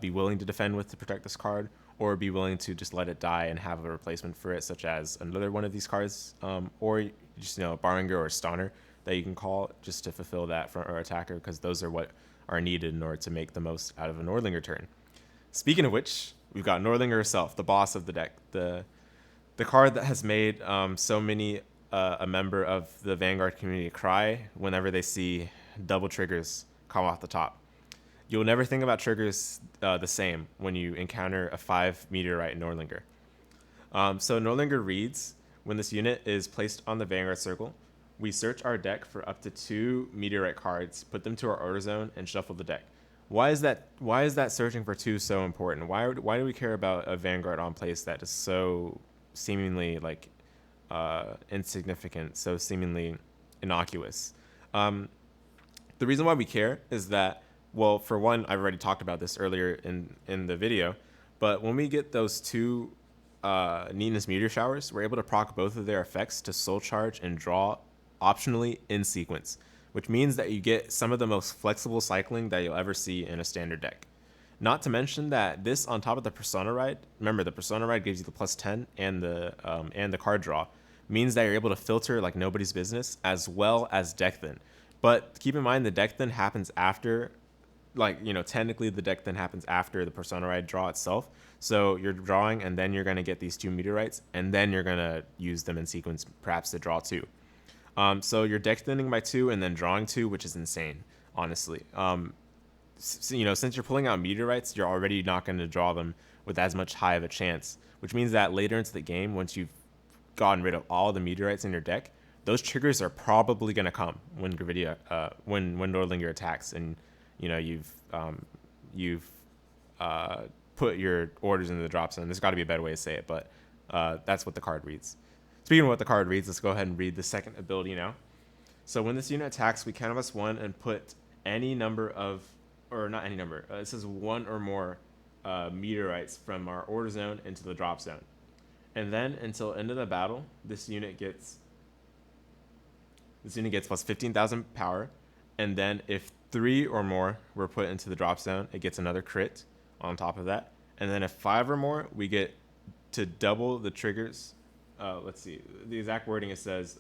be willing to defend with to protect this card, or be willing to just let it die and have a replacement for it, such as another one of these cards, or just, Barringer or Stunner that you can call just to fulfill that front row attacker, because those are what are needed in order to make the most out of a Nordlinger turn. Speaking of which, we've got Nordlinger herself, the boss of the deck, the card that has made so many a member of the Vanguard community cry whenever they see double triggers come off the top. You'll never think about triggers the same when you encounter a 5 Meteorite Nordlinger. So Nordlinger reads, when this unit is placed on the Vanguard circle, we search our deck for up to 2 Meteorite cards, put them to our order zone, and shuffle the deck. Why is that searching for 2 so important? Why do we care about a Vanguard on place that is so seemingly insignificant, so seemingly innocuous? The reason why we care is that, well, for one, I've already talked about this earlier in the video, but when we get those 2 Neatness Meteor Showers, we're able to proc both of their effects to Soul Charge and draw optionally in sequence, which means that you get some of the most flexible cycling that you'll ever see in a standard deck. Not to mention that this, on top of the Persona Ride, remember the Persona Ride gives you the +10 and the card draw, means that you're able to filter like nobody's business, as well as deck thin. But keep in mind, the deck thin happens after, technically the deck thin happens after the Persona Ride draw itself. So you're drawing, and then you're going to get these 2 Meteorites, and then you're going to use them in sequence, perhaps to draw 2. So you're deck thinning by 2 and then drawing 2, which is insane, honestly. Since you're pulling out Meteorites, you're already not going to draw them with as much high of a chance, which means that later into the game, once you've gotten rid of all the Meteorites in your deck, those triggers are probably going to come when Gravidia, when Nordlinger attacks, and you've put your orders into the drop zone. There's got to be a better way to say it, but that's what the card reads. Speaking of what the card reads, let's go ahead and read the second ability now. So when this unit attacks, we canvas 1 and put any number of, or not any number, it says 1 or more Meteorites from our order zone into the drop zone. And then until end of the battle, this unit gets plus 15,000 power. And then if 3 or more were put into the drop zone, it gets another crit on top of that. And then if 5 or more, we get to double the triggers. Let's see, the exact wording, it says,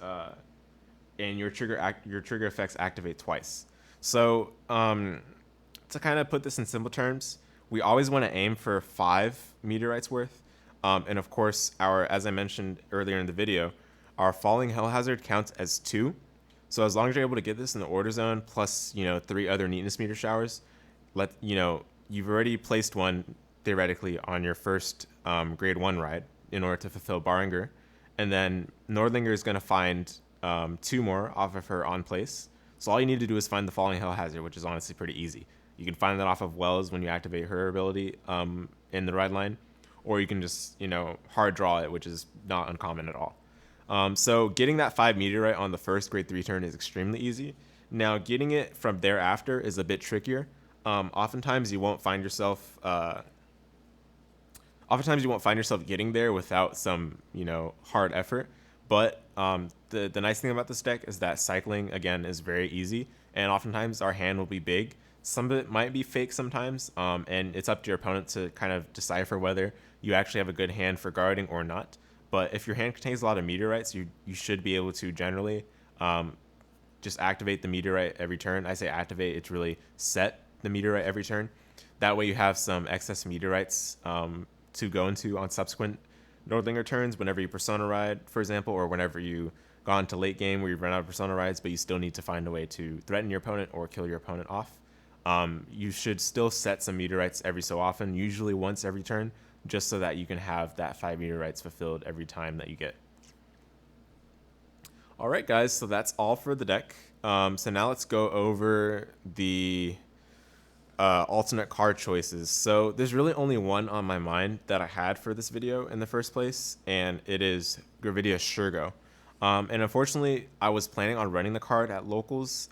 and your trigger effects activate twice. So to kind of put this in simple terms, we always want to aim for 5 meteorites worth. And of course, as I mentioned earlier in the video, our falling Hellhazard counts as 2. So as long as you're able to get this in the order zone, plus 3 other Neatness meter showers, you've already placed one theoretically on your first grade 1 ride in order to fulfill Barringer, and then Nordlinger is going to find 2 more off of her on place. So all you need to do is find the falling Hellhazard, which is honestly pretty easy. You can find that off of Wells when you activate her ability in the ride line, or you can just hard draw it, which is not uncommon at all. So getting that 5 meteorite on the first grade 3 turn is extremely easy. Now getting it from thereafter is a bit trickier. Oftentimes you won't find yourself getting there without some hard effort. But the nice thing about this deck is that cycling again is very easy, and oftentimes our hand will be big. Some of it might be fake sometimes, and it's up to your opponent to kind of decipher whether you actually have a good hand for guarding or not. But if your hand contains a lot of meteorites, you should be able to generally just activate the meteorite every turn. I say activate, it's really set the meteorite every turn. That way you have some excess meteorites to go into on subsequent Nordlinger turns whenever you Persona Ride, for example, or whenever you got into late game where you run out of Persona Rides, but you still need to find a way to threaten your opponent or kill your opponent off. You should still set some meteorites every so often, usually once every turn, just so that you can have that 5 meteorites fulfilled every time that you get. All right, guys, so that's all for the deck. So now let's go over the alternate card choices. So there's really only one on my mind that I had for this video in the first place, and it is Gravidia Shergo. And unfortunately, I was planning on running the card at locals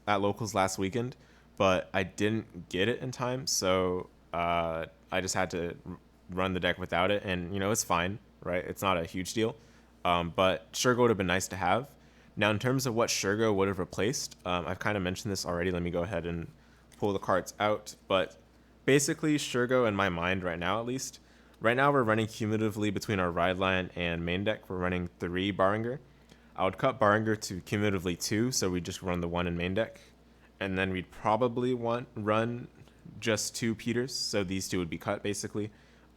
last weekend, but I didn't get it in time, so I just had to run the deck without it, and it's fine, right? It's not a huge deal, but Shergo would have been nice to have. Now, in terms of what Shergo would have replaced, I've kind of mentioned this already. Let me go ahead and pull the cards out, but basically Shergo, in my mind right now at least, right now we're running cumulatively between our ride line and main deck, we're running 3 Barringer. I would cut Barringer to cumulatively 2, so we just run the 1 in main deck, and then we'd probably run just 2 Peters, so these 2 would be cut basically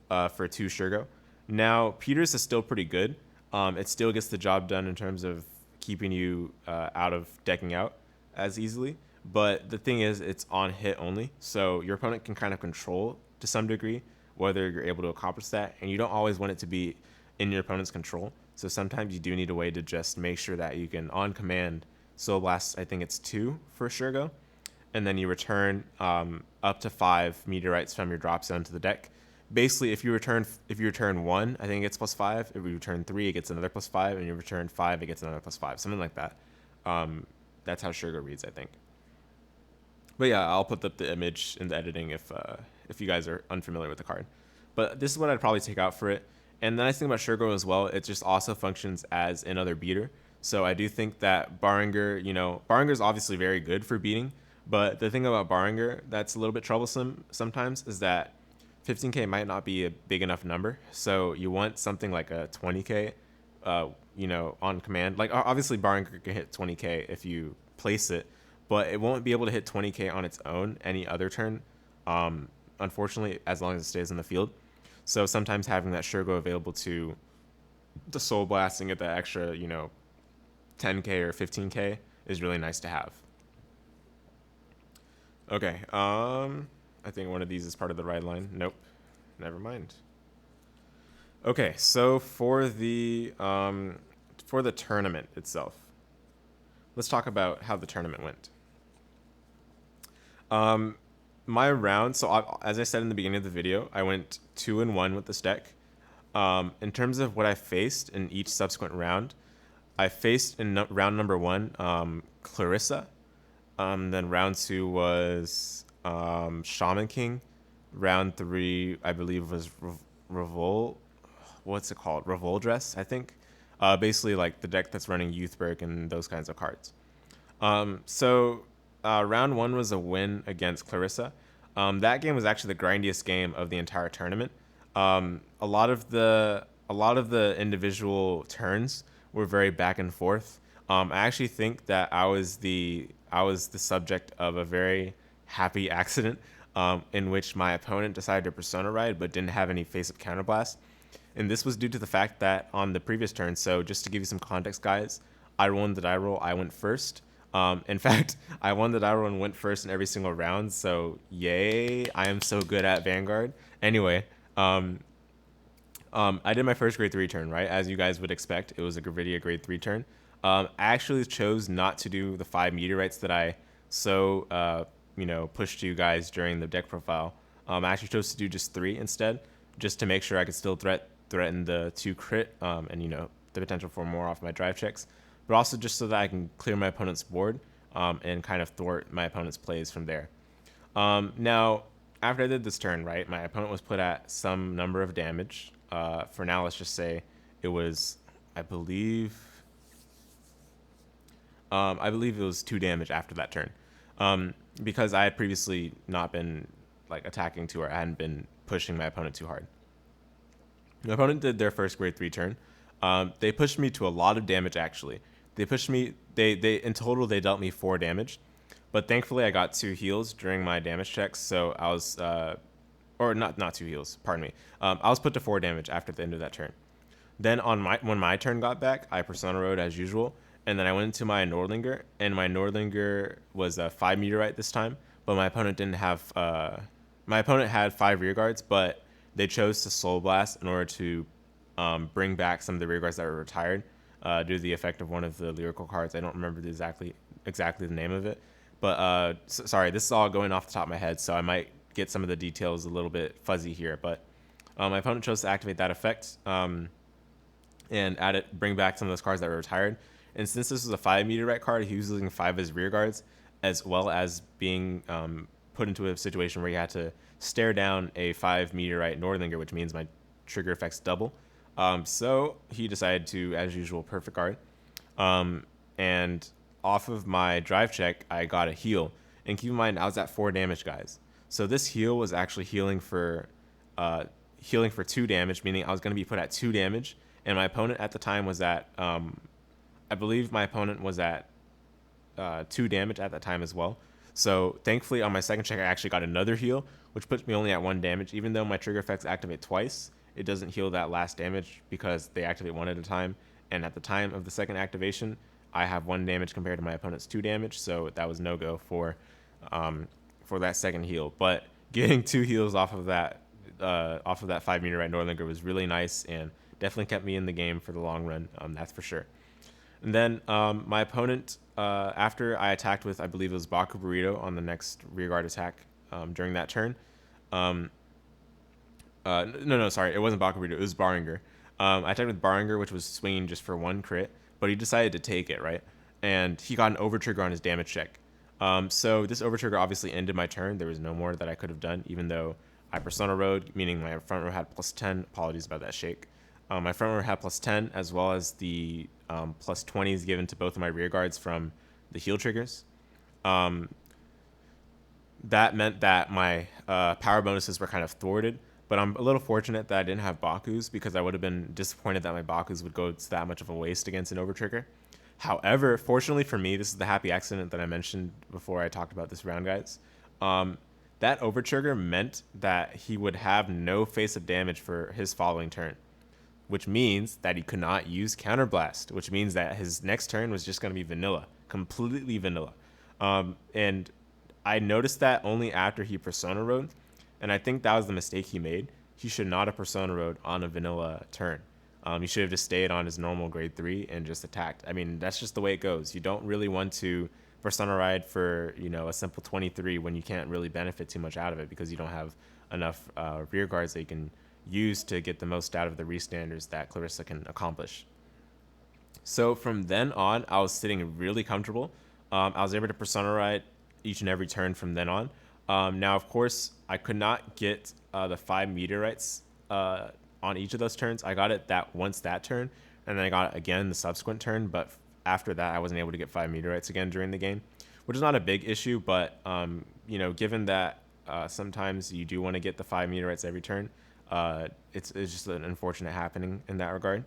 for 2 Shergo. Now Peters is still pretty good. It still gets the job done in terms of keeping you out of decking out as easily, but the thing is it's on hit only, so your opponent can kind of control to some degree whether you're able to accomplish that, and you don't always want it to be in your opponent's control, so sometimes you do need a way to just make sure that you can on command Soul Blast. I think it's 2 for Shergo, and then you return up to 5 meteorites from your drop zone to the deck. Basically, if you return 1, I think it gets +5. If you return 3, it gets another +5, and you return 5, it gets another +5, something like that. That's how Shergo reads, I think. But yeah, I'll put up the image in the editing if you guys are unfamiliar with the card. But this is what I'd probably take out for it. And the nice thing about Shergo as well, it just also functions as another beater. So I do think that Barringer, Barringer is obviously very good for beating, but the thing about Barringer that's a little bit troublesome sometimes is that 15k might not be a big enough number. So you want something like a 20k, on command. Like obviously Barringer can hit 20k if you place it, but it won't be able to hit 20k on its own any other turn, unfortunately, as long as it stays in the field. So sometimes having that Shergo available to the Soul Blasting at the extra, 10k or 15k is really nice to have. Okay, I think one of these is part of the ride line. Nope, never mind. Okay, so for the tournament itself, let's talk about how the tournament went. My round, so as I said in the beginning of the video, I went 2-1 with this deck. In terms of what I faced in each subsequent round, I faced in round number 1 Clarissa. Then round 2 was Shaman King. Round 3, I believe, was Revoldress, I think. Basically like the deck that's running Youthberg and those kinds of cards. So round 1 was a win against Clarissa. That game was actually the grindiest game of the entire tournament. A lot of the individual turns were very back and forth. I actually think that I was the subject of a very happy accident in which my opponent decided to Persona Ride but didn't have any face-up counterblast. And this was due to the fact that on the previous turn, so just to give you some context, guys, I won the die roll, I went first. In fact, I won the die roll and went first in every single round, so yay, I am so good at Vanguard. Anyway, I did my first grade 3 turn, right? As you guys would expect, it was a Gravidia grade 3 turn. I actually chose not to do the 5 Meteorites that I pushed to you guys during the deck profile. I actually chose to do just 3 instead, just to make sure I could still threaten the 2 crit and, the potential for more off my drive checks, but also just so that I can clear my opponent's board and kind of thwart my opponent's plays from there. Now, after I did this turn, right, my opponent was put at some number of damage. For now, let's just say it was, I believe it was 2 damage after that turn, because I had previously not been attacking too hard. I hadn't been pushing my opponent too hard. My opponent did their first grade 3 turn. They pushed me to a lot of damage, actually. They pushed me, they in total, they dealt me 4 damage. But thankfully, I got 2 heals during my damage checks, so I was, or not 2 heals, pardon me. I was put to 4 damage after the end of that turn. Then when my turn got back, I Persona Rode as usual, and then I went into my Nordlinger, and my Nordlinger was a 5 Meteorite this time, but my opponent didn't have, my opponent had 5 rear guards, but they chose to Soul Blast in order to bring back some of the rear guards that were retired due to the effect of one of the lyrical cards. I don't remember exactly the name of it, but sorry, this is all going off the top of my head, so I might get some of the details a little bit fuzzy here. But my opponent chose to activate that effect and bring back some of those cards that were retired. And since this was a 5 Meteorite card, he was using 5 as rear guards, as well as being put into a situation where he had to stare down a 5 Meteorite Nordlinger, which means my trigger effects double. So he decided to, as usual, perfect guard. And off of my drive check, I got a heal. And keep in mind, I was at 4 damage, guys. So this heal was actually healing for 2 damage, meaning I was going to be put at 2 damage. And my opponent at the time was at, I believe my opponent was at 2 damage at that time as well. So thankfully, on my second check, I actually got another heal, which puts me only at 1 damage. Even though my trigger effects activate twice, it doesn't heal that last damage because they activate 1 at a time. And at the time of the second activation, I have 1 damage compared to my opponent's 2 damage. So that was no-go for that second heal. But getting 2 heals off of that 5 Meteorite Nordlinger was really nice and definitely kept me in the game for the long run. That's for sure. And then my opponent, after I attacked with, I believe it was Bacubirito on the next rearguard attack during that turn. Sorry, it wasn't Bacubirito, it was Barringer. I attacked with Barringer, which was swinging just for 1 crit, but he decided to take it, right? And he got an overtrigger on his damage check. So this overtrigger obviously ended my turn. There was no more that I could have done, even though I Persona Rode, meaning my front row had +10. Apologies about that shake. My front row had +10, as well as the +20s given to both of my rear guards from the heal triggers. That meant that my power bonuses were kind of thwarted, but I'm a little fortunate that I didn't have Bakus, because I would have been disappointed that my Bakus would go to that much of a waste against an overtrigger. However, fortunately for me, this is the happy accident that I mentioned before I talked about this round, guys. That overtrigger meant that he would have no face-up damage for his following turn, which means that he could not use Counterblast, which means that his next turn was just going to be vanilla, completely vanilla. And I noticed that only after he Persona Rode, and I think that was the mistake he made. He should not have Persona Rode on a vanilla turn. He should have just stayed on his normal grade 3 and just attacked. I mean, that's just the way it goes. You don't really want to Persona Ride for, a simple 23 when you can't really benefit too much out of it because you don't have enough rear guards that you can use to get the most out of the restanders that Clarissa can accomplish. So from then on, I was sitting really comfortable. I was able to Persona Ride each and every turn from then on. Now, of course, I could not get the 5 Meteorites on each of those turns. I got it that turn, and then I got it again the subsequent turn, but after that, I wasn't able to get 5 Meteorites again during the game, which is not a big issue, but, given that sometimes you do want to get the 5 Meteorites every turn, it's just an unfortunate happening in that regard.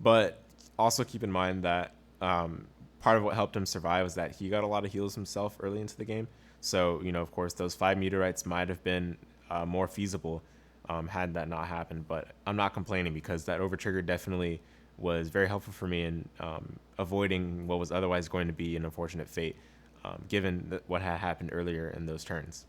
But also keep in mind that part of what helped him survive was that he got a lot of heals himself early into the game. So, of course, those 5 Meteorites might have been more feasible had that not happened. But I'm not complaining because that overtrigger definitely was very helpful for me in avoiding what was otherwise going to be an unfortunate fate, given what had happened earlier in those turns.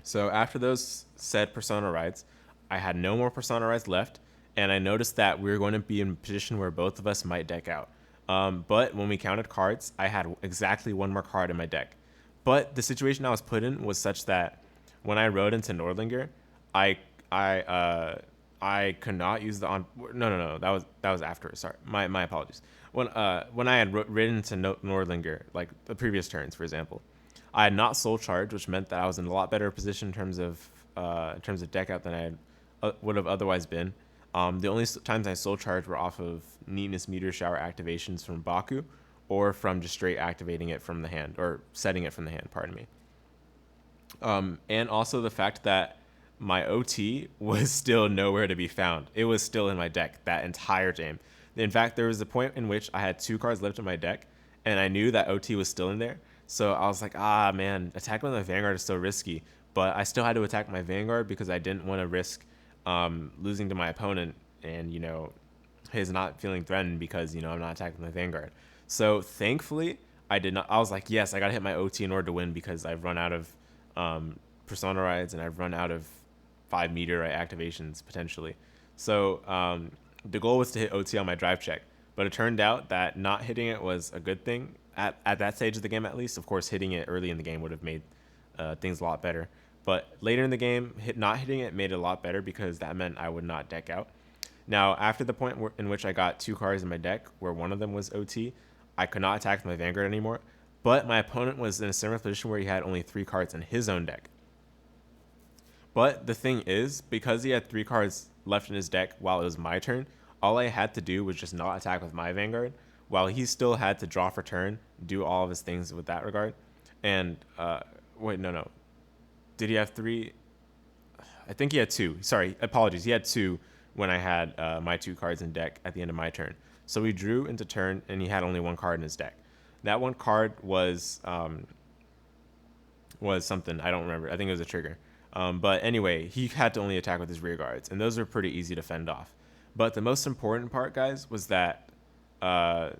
So after those said Persona rides, I had no more Persona rides left, and I noticed that we were going to be in a position where both of us might deck out. But when we counted cards, I had exactly 1 more card in my deck. But the situation I was put in was such that when I rode into Nordlinger, I could not use the on. No. That was after. Sorry, my apologies. When I had ridden into Nordlinger, like the previous turns, for example, I had not soul charge, which meant that I was in a lot better position in terms of deck out than I would have otherwise been. The only times I soul charged were off of Neatness Meteor Shower activations from Baku, or from just straight activating it from the hand, or setting it from the hand, pardon me. And also the fact that my OT was still nowhere to be found. It was still in my deck that entire game. In fact, there was a point in which I had 2 cards left in my deck, and I knew that OT was still in there. So I was like, man, attacking with my Vanguard is so risky. But I still had to attack my Vanguard because I didn't want to risk losing to my opponent and, his not feeling threatened because, I'm not attacking my Vanguard. So thankfully, I did not. I was like, yes, I got to hit my OT in order to win because I've run out of Persona rides and I've run out of 5 Meteorite activations potentially. So the goal was to hit OT on my drive check. But it turned out that not hitting it was a good thing at that stage of the game, at least. Of course, hitting it early in the game would have made things a lot better. But later in the game, not hitting it made it a lot better because that meant I would not deck out. Now, after the point in which I got 2 cards in my deck, where one of them was OT, I could not attack my Vanguard anymore. But my opponent was in a similar position where he had only 3 cards in his own deck. But the thing is, because he had 3 cards left in his deck while it was my turn, all I had to do was just not attack with my Vanguard, while he still had to draw for turn, do all of his things with that regard. And, wait, no. Did he have 3? I think he had 2. Sorry, apologies. He had 2 when I had my 2 cards in deck at the end of my turn. So he drew into turn, and he had only 1 card in his deck. That 1 card was something. I don't remember. I think it was a trigger. But anyway, he had to only attack with his rear guards, and those are pretty easy to fend off. But the most important part, guys, was that I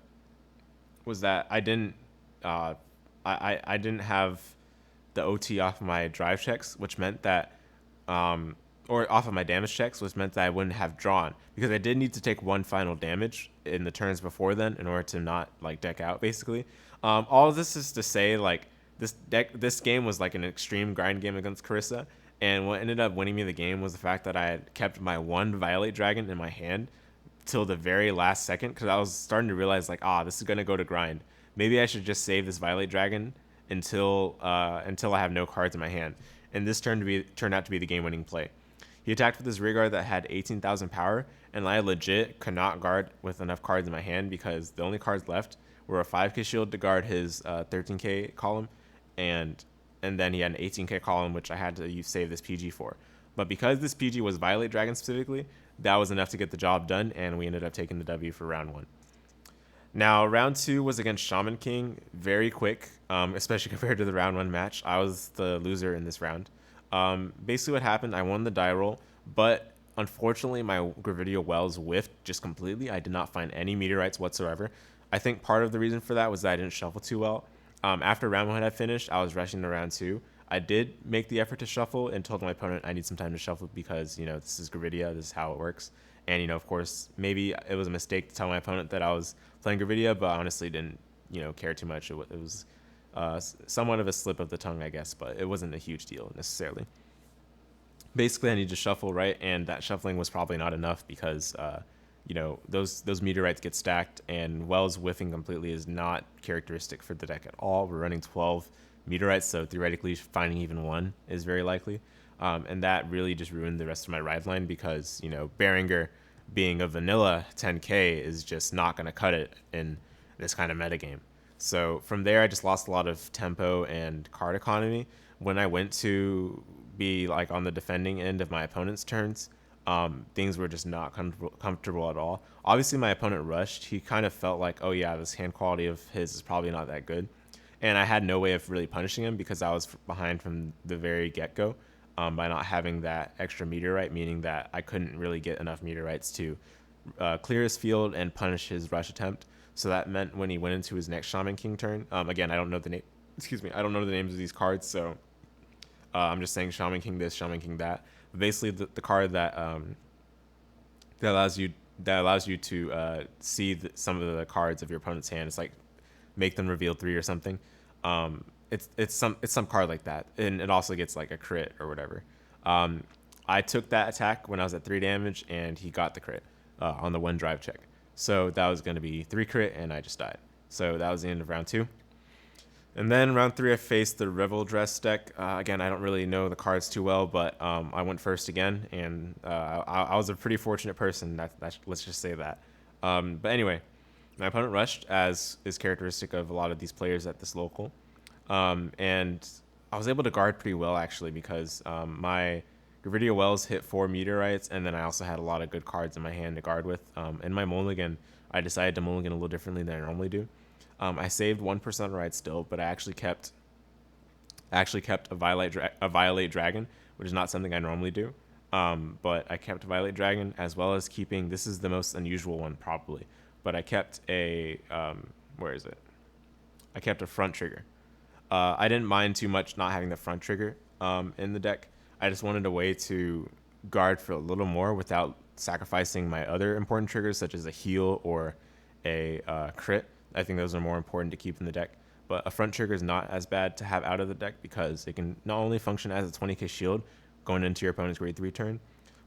didn't I didn't have the OT off of my drive checks, which meant that or off of my damage checks, which meant that I wouldn't have drawn, because I did need to take 1 final damage in the turns before then in order to not deck out, basically. All of this is to say, this game was like an extreme grind game against Carissa, and what ended up winning me the game was the fact that I had kept my 1 Violate Dragon in my hand till the very last second, because I was starting to realize this is gonna go to grind. Maybe I should just save this Violate Dragon until I have no cards in my hand. And this turned out to be the game-winning play. He attacked with his rear guard that had 18,000 power, and I legit could not guard with enough cards in my hand because the only cards left were a 5k shield to guard his 13k column, and then he had an 18k column, which I had to save this PG for. But because this PG was Violate Dragon specifically, that was enough to get the job done, and we ended up taking the W for round 1. Now, round 2 was against Shaman King, very quick, especially compared to the round 1 match. I was the loser in this round. Basically what happened, I won the die roll, but unfortunately my Gravidia Wells whiffed just completely. I did not find any Meteorites whatsoever. I think part of the reason for that was that I didn't shuffle too well. After round 1 had finished, I was rushing to round 2. I did make the effort to shuffle and told my opponent I need some time to shuffle because, this is Gravidia, this is how it works. And, of course, maybe it was a mistake to tell my opponent that I was playing Gravidia, but I honestly didn't, care too much. It was somewhat of a slip of the tongue, I guess, but it wasn't a huge deal necessarily. Basically, I need to shuffle, right? And that shuffling was probably not enough because, those Meteorites get stacked, and Wells whiffing completely is not characteristic for the deck at all. We're running 12 Meteorites, so theoretically finding even 1 is very likely. And that really just ruined the rest of my ride line because, Barringer being a vanilla 10k is just not going to cut it in this kind of metagame. So from there, I just lost a lot of tempo and card economy. When I went to be on the defending end of my opponent's turns, things were just not comfortable at all. Obviously, my opponent rushed. He kind of felt like, oh yeah, this hand quality of his is probably not that good. and I had no way of really punishing him because I was behind from the very get-go by not having that extra Meteorite, meaning that I couldn't really get enough Meteorites to clear his field and punish his rush attempt. So that meant when he went into his next Shaman King turn, again, I don't know the name. Excuse me, I don't know the names of these cards, so I'm just saying Shaman King this, Shaman King that. But basically, the card that that allows you to see some of the cards of your opponent's hand. It's like make them reveal 3 or something. It's some card like that, and it also gets like a crit or whatever. I took that attack when I was at 3 damage, and he got the crit on the 1 drive check. So that was going to be 3 crit, and I just died. So that was the end of round 2. And then round 3, I faced the Revel Dress deck. Again, I don't really know the cards too well, but I went first again, and I was a pretty fortunate person. Let's just say that. But anyway, my opponent rushed, as is characteristic of a lot of these players at this local. And I was able to guard pretty well, actually, because my Gravidia Wells hit 4 Meteorites, and then I also had a lot of good cards in my hand to guard with. In my mulligan, I decided to mulligan a little differently than I normally do. I saved 1 Persona Ride still, but I actually kept a Violate Dragon, which is not something I normally do. But I kept Violate Dragon, as well as keeping, this is the most unusual one probably, but I kept a, where is it? I kept a front trigger. I didn't mind too much not having the front trigger in the deck. I just wanted a way to guard for a little more without sacrificing my other important triggers, such as a heal or a crit. I think those are more important to keep in the deck. But a front trigger is not as bad to have out of the deck because it can not only function as a 20k shield going into your opponent's grade 3 turn,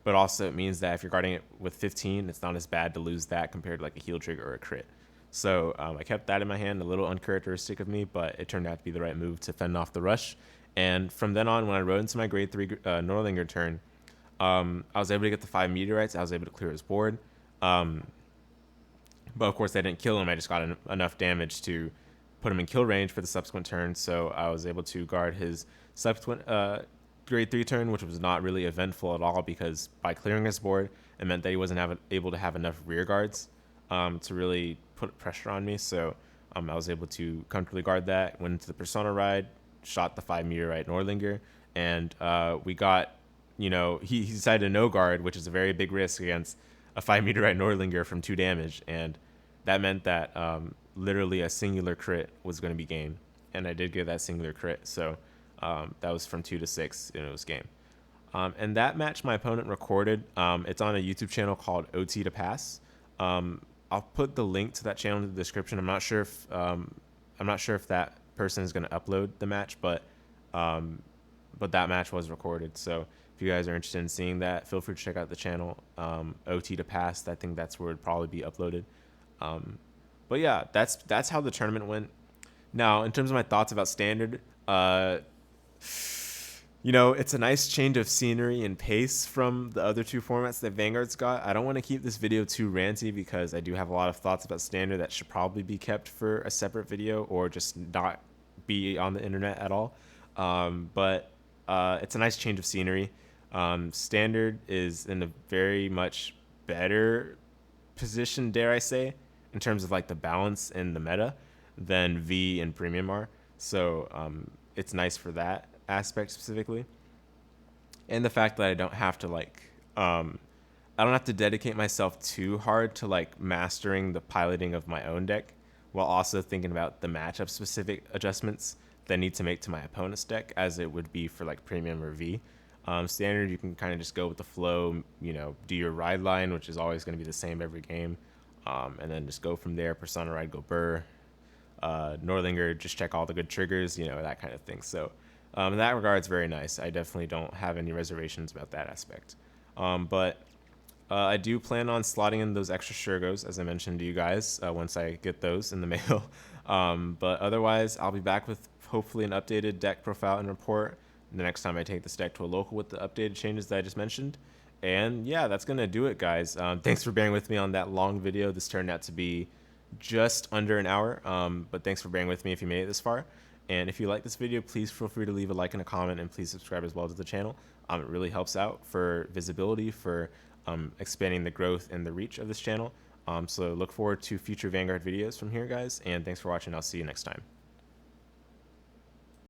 but also it means that if you're guarding it with 15, it's not as bad to lose that compared to like a heal trigger or a crit. So I kept that in my hand, a little uncharacteristic of me, but it turned out to be the right move to fend off the rush. And from then on, when I rode into my grade 3 Nordlinger turn, I was able to get the 5 Meteorites. I was able to clear his board. But of course, I didn't kill him. I just got enough damage to put him in kill range for the subsequent turn. So I was able to guard his subsequent grade 3 turn, which was not really eventful at all because by clearing his board, it meant that he wasn't able to have enough rear guards to really put pressure on me. So I was able to comfortably guard that, went into the Persona Ride, shot the 5 Meteorite Nordlinger, and we got, he decided to no guard, which is a very big risk against a 5 Meteorite Nordlinger from 2 damage, and that meant that literally a singular crit was going to be game, and I did get that singular crit, so that was from 2 to 6, and it was game. And that match my opponent recorded. It's on a YouTube channel called OT to Pass. I'll put the link to that channel in the description. I'm not sure if that person is going to upload the match, but that match was recorded. So if you guys are interested in seeing that, feel free to check out the channel, OT to Pass. I think that's where it'd probably be uploaded. But yeah, that's how the tournament went. Now, in terms of my thoughts about Standard, it's a nice change of scenery and pace from the other 2 formats that Vanguard's got. I don't want to keep this video too ranty because I do have a lot of thoughts about Standard that should probably be kept for a separate video or just not be on the internet at all. But it's a nice change of scenery. Standard is in a very much better position, dare I say, in terms of like the balance in the meta than V and Premium are. So it's nice for that aspect specifically, and the fact that I don't have to I don't have to dedicate myself too hard to like mastering the piloting of my own deck while also thinking about the matchup specific adjustments that I need to make to my opponent's deck, as it would be for like Premium or V. Standard, you can kind of just go with the flow, do your ride line, which is always going to be the same every game, and then just go from there. Persona Ride, go Burr. Nordlinger, just check all the good triggers, that kind of thing. So in that regard, it's very nice. I definitely don't have any reservations about that aspect. But I do plan on slotting in those extra Shurgos, as I mentioned to you guys, once I get those in the mail. But otherwise, I'll be back with hopefully an updated deck profile and report the next time I take this deck to a local with the updated changes that I just mentioned. And yeah, that's going to do it, guys. Thanks for bearing with me on that long video. This turned out to be just under an hour, but thanks for bearing with me if you made it this far. And if you like this video, please feel free to leave a like and a comment, and please subscribe as well to the channel. It really helps out for visibility, for expanding the growth and the reach of this channel. So look forward to future Vanguard videos from here, guys, and thanks for watching. I'll see you next time.